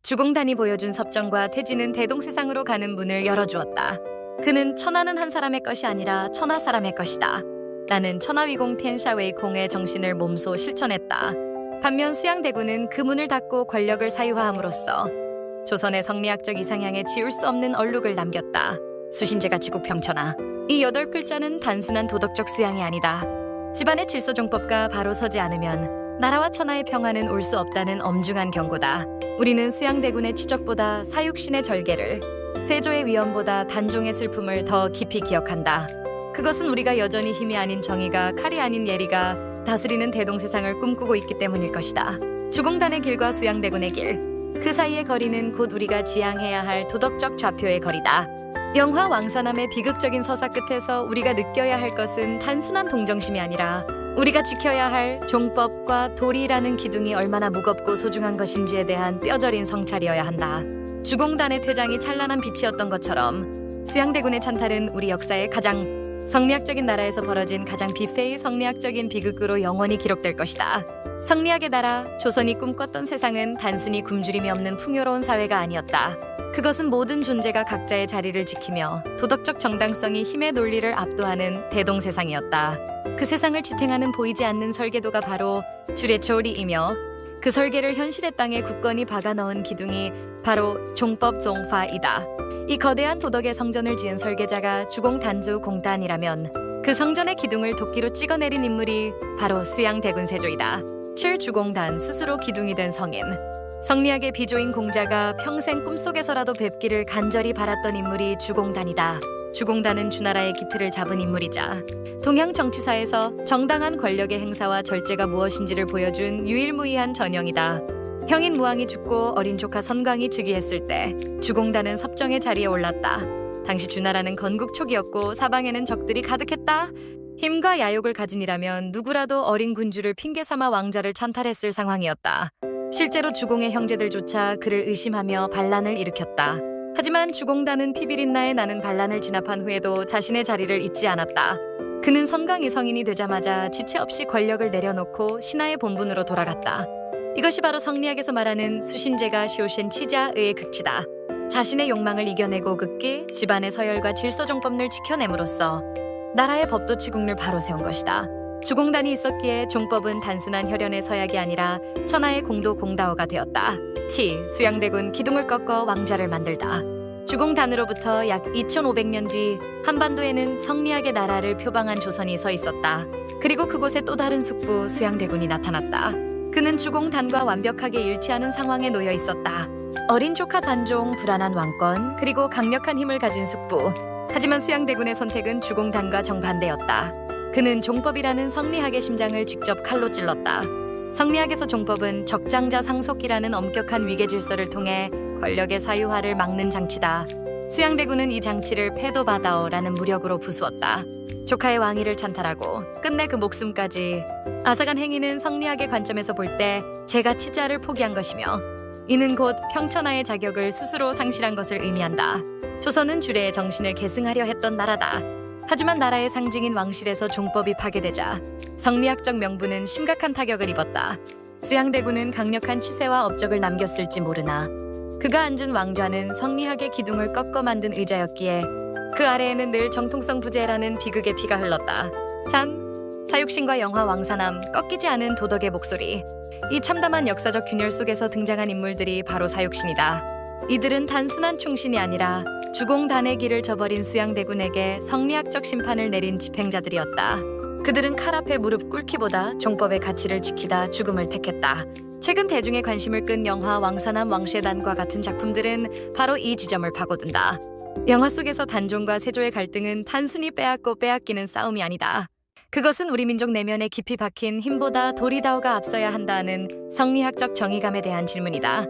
주공단이 보여준 섭정과 태진은 대동세상으로 가는 문을 열어주었다. 그는 천하는 한 사람의 것이 아니라 천하 사람의 것이다. 나는 천하위공 텐샤웨이콩의 정신을 몸소 실천했다. 반면 수양대군은 그 문을 닫고 권력을 사유화함으로써 조선의 성리학적 이상향에 지울 수 없는 얼룩을 남겼다. 수신제가 지국평천하. 이 8글자는 단순한 도덕적 수양이 아니다. 집안의 질서종법과 바로 서지 않으면 나라와 천하의 평화는 올 수 없다는 엄중한 경고다. 우리는 수양대군의 치적보다 사육신의 절개를, 세조의 위엄보다 단종의 슬픔을 더 깊이 기억한다. 그것은 우리가 여전히 힘이 아닌 정의가, 칼이 아닌 예리가 다스리는 대동세상을 꿈꾸고 있기 때문일 것이다. 주공단의 길과 수양대군의 길, 그 사이의 거리는 곧 우리가 지향해야 할 도덕적 좌표의 거리다. 영화 왕사남의 비극적인 서사 끝에서 우리가 느껴야 할 것은 단순한 동정심이 아니라 우리가 지켜야 할 종법과 도리라는 기둥이 얼마나 무겁고 소중한 것인지에 대한 뼈저린 성찰이어야 한다. 주공단의 퇴장이 찬란한 빛이었던 것처럼 수양대군의 찬탈은 우리 역사의 가장 성리학적인 나라에서 벌어진 가장 비페이 성리학적인 비극으로 영원히 기록될 것이다. 성리학의 나라, 조선이 꿈꿨던 세상은 단순히 굶주림이 없는 풍요로운 사회가 아니었다. 그것은 모든 존재가 각자의 자리를 지키며 도덕적 정당성이 힘의 논리를 압도하는 대동세상이었다. 그 세상을 지탱하는 보이지 않는 설계도가 바로 주례초리이며 그 설계를 현실의 땅에 굳건히 박아 넣은 기둥이 바로 종법종파이다. 이 거대한 도덕의 성전을 지은 설계자가 주공단주공단이라면 그 성전의 기둥을 도끼로 찍어내린 인물이 바로 수양대군 세조이다. 칠주공단 스스로 기둥이 된 성인, 성리학의 비조인 공자가 평생 꿈속에서라도 뵙기를 간절히 바랐던 인물이 주공단이다. 주공단은 주나라의 기틀을 잡은 인물이자 동양 정치사에서 정당한 권력의 행사와 절제가 무엇인지를 보여준 유일무이한 전형이다. 형인 무왕이 죽고 어린 조카 선광이 즉위했을 때 주공단은 섭정의 자리에 올랐다. 당시 주나라는 건국 초기였고 사방에는 적들이 가득했다. 힘과 야욕을 가진이라면 누구라도 어린 군주를 핑계삼아 왕자를 찬탈했을 상황이었다. 실제로 주공의 형제들조차 그를 의심하며 반란을 일으켰다. 하지만 주공단은 피비린나에 나는 반란을 진압한 후에도 자신의 자리를 잊지 않았다. 그는 선광이 성인이 되자마자 지체 없이 권력을 내려놓고 신하의 본분으로 돌아갔다. 이것이 바로 성리학에서 말하는 수신제가 쇼신 치자의 극치다. 자신의 욕망을 이겨내고 극기, 집안의 서열과 질서종법을 지켜냄으로써 나라의 법도치국을 바로 세운 것이다. 주공단이 있었기에 종법은 단순한 혈연의 서약이 아니라 천하의 공도 공다어가 되었다. 수양대군 기둥을 꺾어 왕좌를 만들다. 주공단으로부터 약 2500년 뒤 한반도에는 성리학의 나라를 표방한 조선이 서 있었다. 그리고 그곳에 또 다른 숙부 수양대군이 나타났다. 그는 주공단과 완벽하게 일치하는 상황에 놓여 있었다. 어린 조카 단종, 불안한 왕권, 그리고 강력한 힘을 가진 숙부. 하지만 수양대군의 선택은 주공단과 정반대였다. 그는 종법이라는 성리학의 심장을 직접 칼로 찔렀다. 성리학에서 종법은 적장자 상속기라는 엄격한 위계 질서를 통해 권력의 사유화를 막는 장치다. 수양대군은 이 장치를 패도바다오라는 무력으로 부수었다. 조카의 왕위를 찬탈하고 끝내 그 목숨까지. 아사간 행위는 성리학의 관점에서 볼 때 제가 치자를 포기한 것이며 이는 곧 평천하의 자격을 스스로 상실한 것을 의미한다. 조선은 주례의 정신을 계승하려 했던 나라다. 하지만 나라의 상징인 왕실에서 종법이 파괴되자 성리학적 명분은 심각한 타격을 입었다. 수양대군은 강력한 치세와 업적을 남겼을지 모르나 그가 앉은 왕좌는 성리학의 기둥을 꺾어 만든 의자였기에 그 아래에는 늘 정통성 부재라는 비극의 피가 흘렀다. 3. 사육신과 영화 왕사남, 꺾이지 않은 도덕의 목소리. 이 참담한 역사적 균열 속에서 등장한 인물들이 바로 사육신이다. 이들은 단순한 충신이 아니라 주공단의 길을 저버린 수양대군에게 성리학적 심판을 내린 집행자들이었다. 그들은 칼 앞에 무릎 꿇기보다 종법의 가치를 지키다 죽음을 택했다. 최근 대중의 관심을 끈 영화 왕사남 왕셰단과 같은 작품들은 바로 이 지점을 파고든다. 영화 속에서 단종과 세조의 갈등은 단순히 빼앗고 빼앗기는 싸움이 아니다. 그것은 우리 민족 내면에 깊이 박힌 힘보다 도리다오가 앞서야 한다는 성리학적 정의감에 대한 질문이다.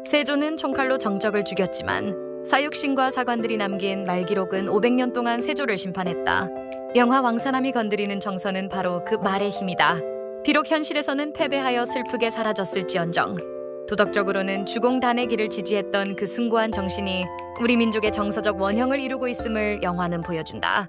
세조는 총칼로 정적을 죽였지만 사육신과 사관들이 남긴 말기록은 500년 동안 세조를 심판했다. 영화 왕사남이 건드리는 정서는 바로 그 말의 힘이다. 비록 현실에서는 패배하여 슬프게 사라졌을지언정 도덕적으로는 주공단의 길을 지지했던 그 숭고한 정신이 우리 민족의 정서적 원형을 이루고 있음을 영화는 보여준다.